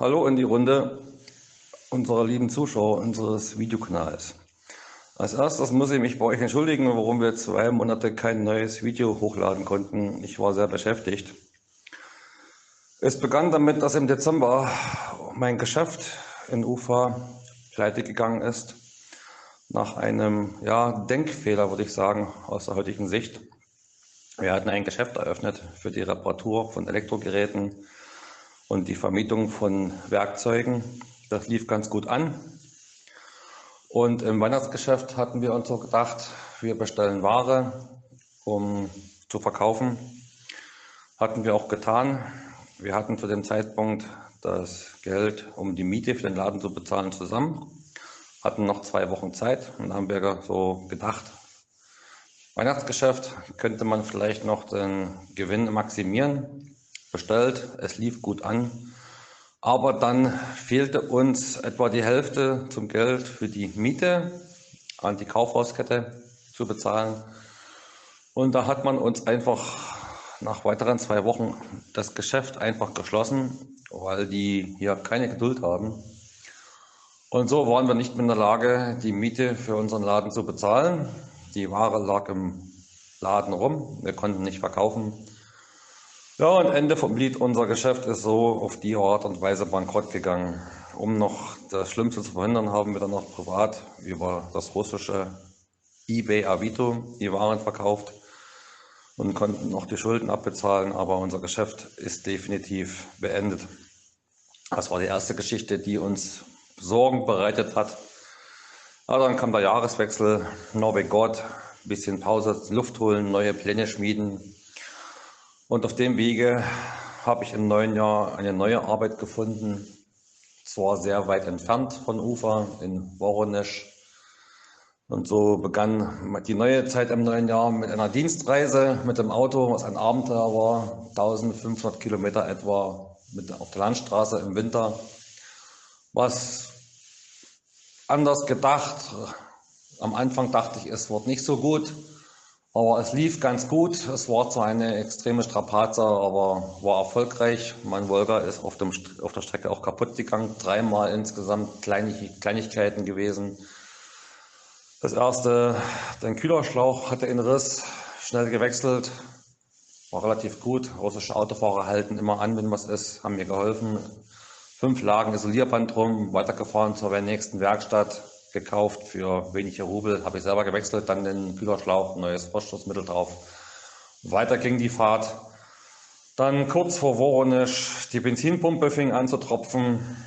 Hallo in die Runde unserer lieben Zuschauer unseres Videokanals. Als erstes muss ich mich bei euch entschuldigen, warum wir 2 Monate kein neues Video hochladen konnten. Ich war sehr beschäftigt. Es begann damit, dass im Dezember mein Geschäft in Ufa pleite gegangen ist. Nach einem Denkfehler, würde ich sagen, aus der heutigen Sicht. Wir hatten ein Geschäft eröffnet für die Reparatur von Elektrogeräten und die Vermietung von Werkzeugen. Das lief ganz gut an. Und im Weihnachtsgeschäft hatten wir uns so gedacht, wir bestellen Ware, um zu verkaufen. Hatten wir auch getan. Wir hatten zu dem Zeitpunkt das Geld, um die Miete für den Laden zu bezahlen, zusammen. Hatten noch 2 Wochen Zeit und dann haben wir so gedacht, Weihnachtsgeschäft könnte man vielleicht noch den Gewinn maximieren. Bestellt, es lief gut an. Aber dann fehlte uns etwa die Hälfte zum Geld für die Miete an die Kaufhauskette zu bezahlen. Und da hat man uns einfach nach weiteren 2 Wochen das Geschäft einfach geschlossen, weil die hier keine Geduld haben. Und so waren wir nicht mehr in der Lage, die Miete für unseren Laden zu bezahlen. Die Ware lag im Laden rum, wir konnten nicht verkaufen. Ja, und Ende vom Lied, unser Geschäft ist so auf die Art und Weise bankrott gegangen. Um noch das Schlimmste zu verhindern, haben wir dann noch privat über das russische eBay Avito die Waren verkauft und konnten noch die Schulden abbezahlen, aber unser Geschäft ist definitiv beendet. Das war die erste Geschichte, die uns Sorgen bereitet hat. Aber dann kam der Jahreswechsel, Norway Gott, bisschen Pause, Luft holen, neue Pläne schmieden. Und auf dem Wege habe ich im neuen Jahr eine neue Arbeit gefunden, zwar sehr weit entfernt von Ufa, in Voronezh. Und so begann die neue Zeit im neuen Jahr mit einer Dienstreise mit dem Auto, was ein Abenteuer war, 1500 Kilometer etwa auf der Landstraße im Winter. Was anders gedacht, am Anfang dachte ich, es wird nicht so gut. Aber es lief ganz gut. Es war zwar eine extreme Strapaze, aber war erfolgreich. Mein Volga ist auf der Strecke auch kaputt gegangen. 3-mal insgesamt Kleinigkeiten gewesen. Das erste, den Kühlerschlauch hatte einen Riss, schnell gewechselt. War relativ gut. Russische Autofahrer halten immer an, wenn was ist, haben mir geholfen. 5 Lagen Isolierband drum, weitergefahren zur nächsten Werkstatt. Gekauft für wenige Rubel, habe ich selber gewechselt, dann den Kühlerschlauch, neues Frostschutzmittel drauf. Weiter ging die Fahrt. Dann kurz vor Voronezh, die Benzinpumpe fing an zu tropfen,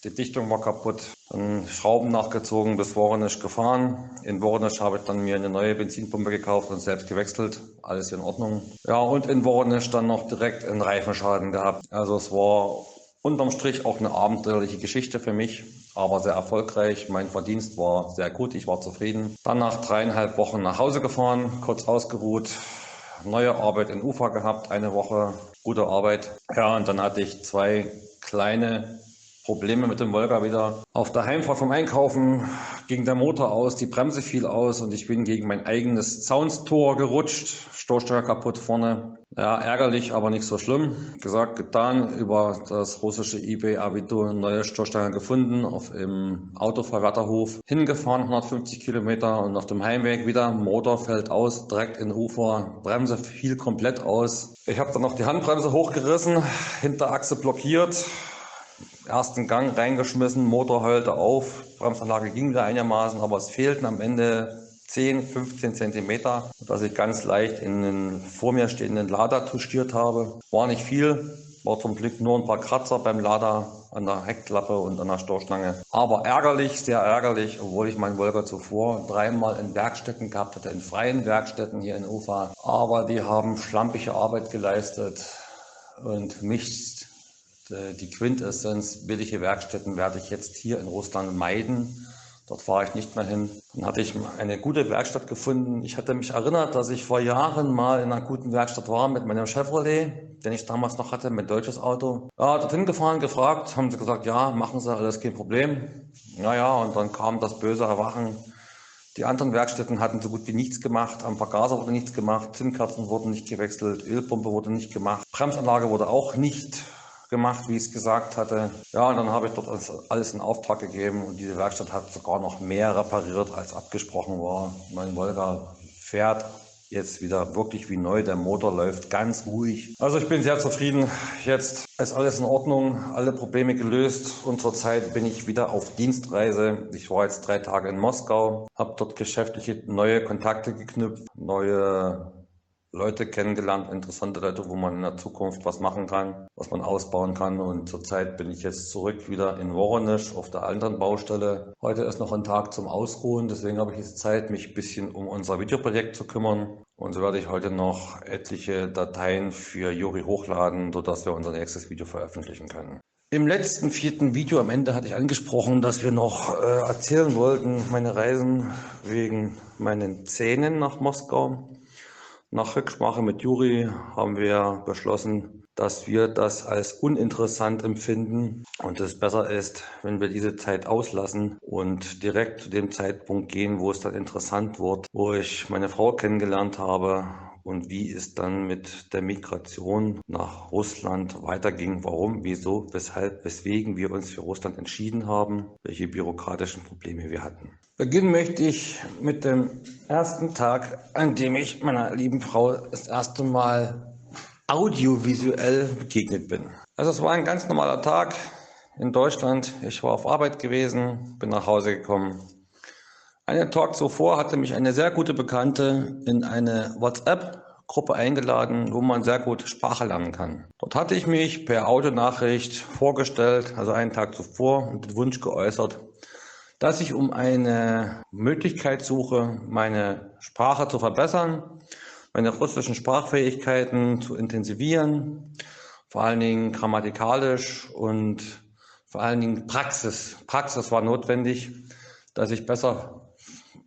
die Dichtung war kaputt. Dann Schrauben nachgezogen, bis Voronezh gefahren. In Voronezh habe ich dann mir eine neue Benzinpumpe gekauft und selbst gewechselt, alles in Ordnung. Ja, und in Voronezh dann noch direkt einen Reifenschaden gehabt. Also es war unterm Strich auch eine abenteuerliche Geschichte für mich, aber sehr erfolgreich. Mein Verdienst war sehr gut, ich war zufrieden. Dann nach 3,5 Wochen nach Hause gefahren, kurz ausgeruht, neue Arbeit in Ufa gehabt, eine Woche, gute Arbeit. Ja, und dann hatte ich 2 kleine Probleme mit dem Volga wieder. Auf der Heimfahrt vom Einkaufen ging der Motor aus, die Bremse fiel aus und ich bin gegen mein eigenes Zaunstor gerutscht, Stoßsteuer kaputt vorne. Ja, ärgerlich, aber nicht so schlimm. Gesagt, getan, über das russische eBay Avito eine neue Stoßstange gefunden, im Autoverwerterhof hingefahren, 150 Kilometer und auf dem Heimweg wieder, Motor fällt aus, direkt in Ufer, Bremse fiel komplett aus. Ich habe dann noch die Handbremse hochgerissen, Hinterachse blockiert, ersten Gang reingeschmissen, Motor heulte auf, Bremsanlage ging wieder einigermaßen, aber es fehlten am Ende 10, 15 Zentimeter, dass ich ganz leicht in den vor mir stehenden Lader touchiert habe. War nicht viel, war zum Glück nur ein paar Kratzer beim Lader an der Heckklappe und an der Stoßstange. Aber ärgerlich, sehr ärgerlich, obwohl ich meinen Volga zuvor 3-mal in Werkstätten gehabt hatte, in freien Werkstätten hier in Ufa. Aber die haben schlampige Arbeit geleistet und die Quintessenz, billige Werkstätten werde ich jetzt hier in Russland meiden. Dort fahre ich nicht mehr hin. Dann hatte ich eine gute Werkstatt gefunden. Ich hatte mich erinnert, dass ich vor Jahren mal in einer guten Werkstatt war mit meinem Chevrolet, den ich damals noch hatte, mein deutsches Auto. Ja, dorthin gefahren, gefragt, haben sie gesagt, ja, machen Sie, alles kein Problem. Naja, und dann kam das böse Erwachen. Die anderen Werkstätten hatten so gut wie nichts gemacht, am Vergaser wurde nichts gemacht, Zündkerzen wurden nicht gewechselt, Ölpumpe wurde nicht gemacht, Bremsanlage wurde auch nicht gemacht, wie ich es gesagt hatte. Ja, und dann habe ich dort alles in Auftrag gegeben und diese Werkstatt hat sogar noch mehr repariert, als abgesprochen war. Mein Volga fährt jetzt wieder wirklich wie neu, der Motor läuft ganz ruhig. Also ich bin sehr zufrieden. Jetzt ist alles in Ordnung, alle Probleme gelöst und zurzeit bin ich wieder auf Dienstreise. Ich war jetzt 3 Tage in Moskau, habe dort geschäftliche neue Kontakte geknüpft, neue Leute kennengelernt, interessante Leute, wo man in der Zukunft was machen kann, was man ausbauen kann. Und zurzeit bin ich jetzt zurück wieder in Woronesch auf der anderen Baustelle. Heute ist noch ein Tag zum Ausruhen, deswegen habe ich jetzt Zeit, mich ein bisschen um unser Videoprojekt zu kümmern. Und so werde ich heute noch etliche Dateien für Juri hochladen, sodass wir unser nächstes Video veröffentlichen können. Im letzten 4. Video am Ende hatte ich angesprochen, dass wir noch erzählen wollten, meine Reisen wegen meinen Zähnen nach Moskau. Nach Rücksprache mit Juri haben wir beschlossen, dass wir das als uninteressant empfinden und es besser ist, wenn wir diese Zeit auslassen und direkt zu dem Zeitpunkt gehen, wo es dann interessant wird, wo ich meine Frau kennengelernt habe und wie es dann mit der Migration nach Russland weiterging, warum, wieso, weshalb, weswegen wir uns für Russland entschieden haben, welche bürokratischen Probleme wir hatten. Beginnen möchte ich mit dem ersten Tag, an dem ich meiner lieben Frau das erste Mal audiovisuell begegnet bin. Also es war ein ganz normaler Tag in Deutschland. Ich war auf Arbeit gewesen, bin nach Hause gekommen. Einen Tag zuvor hatte mich eine sehr gute Bekannte in eine WhatsApp-Gruppe eingeladen, wo man sehr gut Sprache lernen kann. Dort hatte ich mich per Audionachricht vorgestellt, also einen Tag zuvor, und den Wunsch geäußert, dass ich um eine Möglichkeit suche, meine Sprache zu verbessern, meine russischen Sprachfähigkeiten zu intensivieren, vor allen Dingen grammatikalisch und vor allen Dingen Praxis. Praxis war notwendig, dass ich besser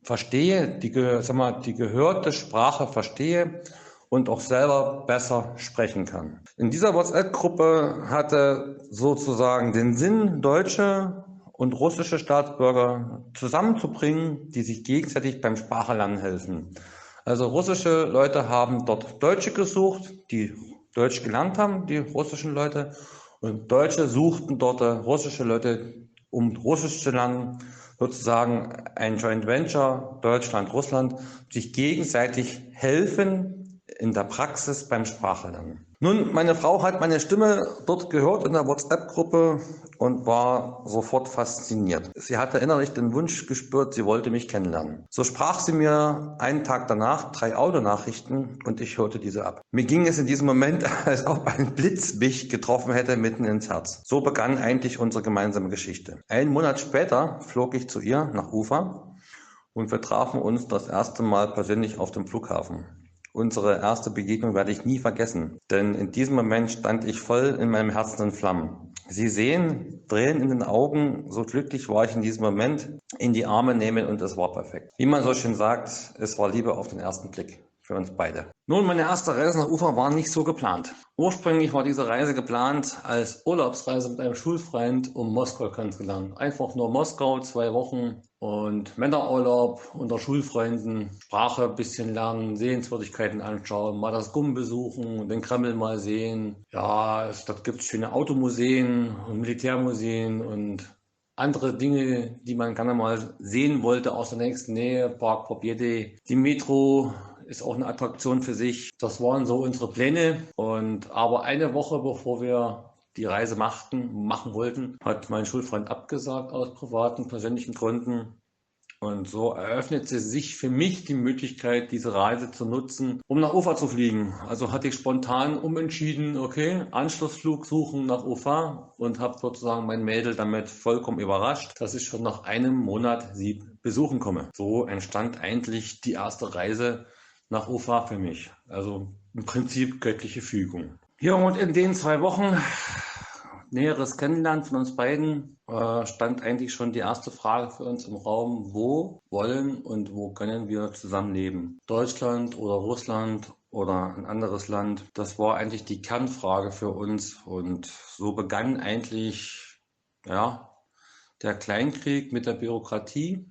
verstehe, die gehörte Sprache verstehe und auch selber besser sprechen kann. In dieser WhatsApp-Gruppe hatte sozusagen den Sinn, deutsche und russische Staatsbürger zusammenzubringen, die sich gegenseitig beim Sprachelernen helfen. Also russische Leute haben dort Deutsche gesucht, die Deutsch gelernt haben, die russischen Leute, und Deutsche suchten dort russische Leute, um Russisch zu lernen, sozusagen ein Joint Venture, Deutschland, Russland, sich gegenseitig helfen in der Praxis beim Sprachlernen. Nun, meine Frau hat meine Stimme dort gehört in der WhatsApp-Gruppe und war sofort fasziniert. Sie hatte innerlich den Wunsch gespürt, sie wollte mich kennenlernen. So sprach sie mir einen Tag danach 3 Audionachrichten und ich hörte diese ab. Mir ging es in diesem Moment, als ob ein Blitz mich getroffen hätte mitten ins Herz. So begann eigentlich unsere gemeinsame Geschichte. Einen Monat später flog ich zu ihr nach Ufa und wir trafen uns das erste Mal persönlich auf dem Flughafen. Unsere erste Begegnung werde ich nie vergessen, denn in diesem Moment stand ich voll in meinem Herzen in Flammen. Sie sehen, Tränen in den Augen, so glücklich war ich in diesem Moment, in die Arme nehmen und es war perfekt. Wie man so schön sagt, es war Liebe auf den ersten Blick für uns beide. Nun, meine erste Reise nach Ufa war nicht so geplant. Ursprünglich war diese Reise geplant als Urlaubsreise mit einem Schulfreund, um Moskau kennenzulernen. Einfach nur Moskau, 2 Wochen und Männerurlaub unter Schulfreunden, Sprache ein bisschen lernen, Sehenswürdigkeiten anschauen, mal das GUM besuchen, den Kreml mal sehen. Ja, dort gibt es schöne Automuseen und Militärmuseen und andere Dinge, die man gerne mal sehen wollte aus der nächsten Nähe. Park Pobjede, die Metro ist auch eine Attraktion für sich. Das waren so unsere Pläne. Aber eine Woche bevor wir die Reise machen wollten, hat mein Schulfreund abgesagt aus privaten, persönlichen Gründen. Und so eröffnete sich für mich die Möglichkeit, diese Reise zu nutzen, um nach Ufa zu fliegen. Also hatte ich spontan umentschieden, okay, Anschlussflug suchen nach Ufa und habe sozusagen mein Mädel damit vollkommen überrascht, dass ich schon nach einem Monat sie besuchen komme. So entstand eigentlich die erste Reise nach Ufa für mich. Also im Prinzip göttliche Fügung. Ja, und in den 2 Wochen näheres Kennenlernen von uns beiden stand eigentlich schon die erste Frage für uns im Raum: Wo wollen und wo können wir zusammenleben? Deutschland oder Russland oder ein anderes Land? Das war eigentlich die Kernfrage für uns und so begann eigentlich der Kleinkrieg mit der Bürokratie.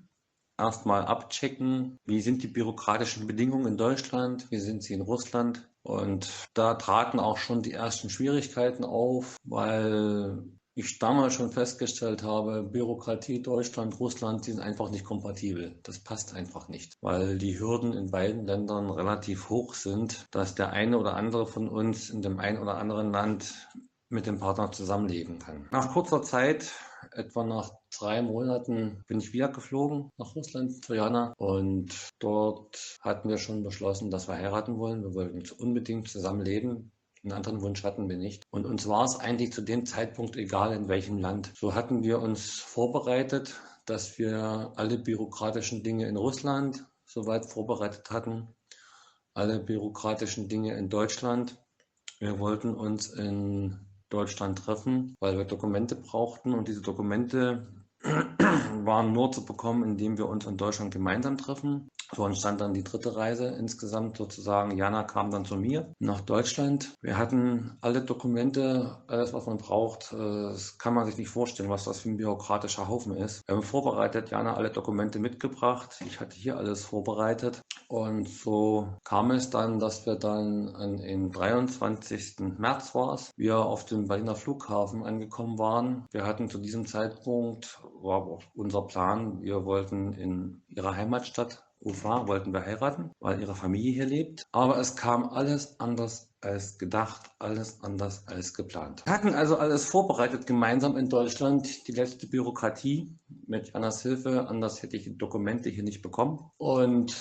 Erstmal abchecken, wie sind die bürokratischen Bedingungen in Deutschland, wie sind sie in Russland, Und da traten auch schon die ersten Schwierigkeiten auf, weil ich damals schon festgestellt habe, Bürokratie Deutschland, Russland, die sind einfach nicht kompatibel. Das passt einfach nicht, weil die Hürden in beiden Ländern relativ hoch sind, dass der eine oder andere von uns in dem einen oder anderen Land mit dem Partner zusammenleben kann. Nach kurzer Zeit, etwa nach 3 Monaten, bin ich wieder geflogen nach Russland zu Jana, und dort hatten wir schon beschlossen, dass wir heiraten wollen. Wir wollten unbedingt zusammenleben. Einen anderen Wunsch hatten wir nicht. Und uns war es eigentlich zu dem Zeitpunkt egal, in welchem Land. So hatten wir uns vorbereitet, dass wir alle bürokratischen Dinge in Russland soweit vorbereitet hatten, alle bürokratischen Dinge in Deutschland. Wir wollten uns in Deutschland treffen, weil wir Dokumente brauchten, und diese Dokumente waren nur zu bekommen, indem wir uns in Deutschland gemeinsam treffen. So entstand dann die dritte Reise insgesamt sozusagen. Jana kam dann zu mir nach Deutschland. Wir hatten alle Dokumente, alles was man braucht. Das kann man sich nicht vorstellen, was das für ein bürokratischer Haufen ist. Wir haben vorbereitet, Jana alle Dokumente mitgebracht. Ich hatte hier alles vorbereitet. Und so kam es dann, dass wir dann am 23. März wir auf dem Berliner Flughafen angekommen waren. Wir hatten zu diesem Zeitpunkt, war unser Plan, wir wollten in ihrer Heimatstadt Ufa, wollten wir heiraten, weil ihre Familie hier lebt. Aber es kam alles anders als gedacht, alles anders als geplant. Wir hatten also alles vorbereitet gemeinsam in Deutschland, die letzte Bürokratie mit Janas Hilfe, anders hätte ich die Dokumente hier nicht bekommen, und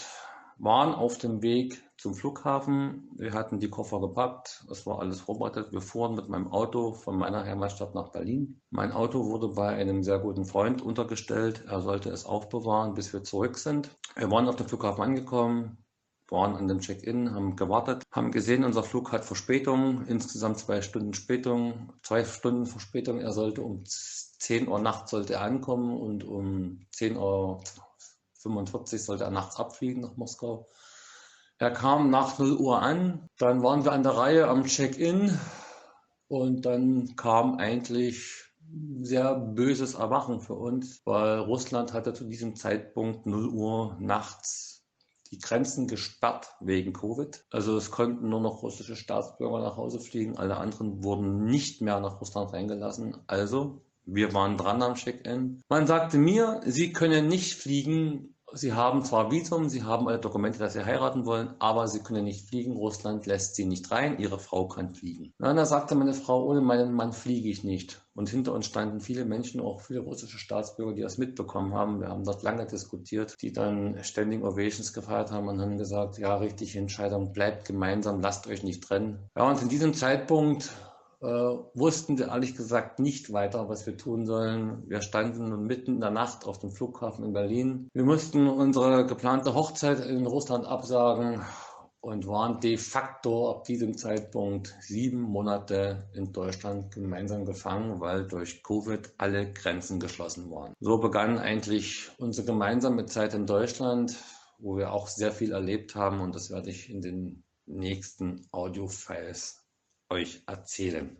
waren auf dem Weg zum Flughafen. Wir hatten die Koffer gepackt, es war alles vorbereitet. Wir fuhren mit meinem Auto von meiner Heimatstadt nach Berlin. Mein Auto wurde bei einem sehr guten Freund untergestellt. Er sollte es aufbewahren, bis wir zurück sind. Wir waren auf dem Flughafen angekommen, waren an dem Check-in, haben gewartet, haben gesehen, unser Flug hat Verspätung, insgesamt 2 Stunden Verspätung, 2 Stunden Verspätung. Er sollte um 10 Uhr nachts sollte er ankommen, und um 10:45 Uhr sollte er nachts abfliegen nach Moskau. Er kam nach 0 Uhr an, dann waren wir an der Reihe am Check-in, und dann kam eigentlich sehr böses Erwachen für uns, weil Russland hatte zu diesem Zeitpunkt 0 Uhr nachts die Grenzen gesperrt wegen Covid. Also es konnten nur noch russische Staatsbürger nach Hause fliegen, alle anderen wurden nicht mehr nach Russland reingelassen. Also wir waren dran am Check-in. Man sagte mir, Sie können nicht fliegen. Sie haben zwar Visum, Sie haben alle Dokumente, dass Sie heiraten wollen, aber Sie können nicht fliegen. Russland lässt Sie nicht rein. Ihre Frau kann fliegen. Na, da sagte meine Frau, ohne meinen Mann fliege ich nicht. Und hinter uns standen viele Menschen, auch viele russische Staatsbürger, die das mitbekommen haben. Wir haben dort lange diskutiert, die dann Standing Ovations gefeiert haben und haben gesagt, ja, richtige Entscheidung, bleibt gemeinsam, lasst euch nicht trennen. Ja, und in diesem Zeitpunkt wussten wir ehrlich gesagt nicht weiter, was wir tun sollen. Wir standen nun mitten in der Nacht auf dem Flughafen in Berlin. Wir mussten unsere geplante Hochzeit in Russland absagen und waren de facto ab diesem Zeitpunkt 7 Monate in Deutschland gemeinsam gefangen, weil durch Covid alle Grenzen geschlossen waren. So begann eigentlich unsere gemeinsame Zeit in Deutschland, wo wir auch sehr viel erlebt haben, und das werde ich in den nächsten Audio-Files euch erzählen.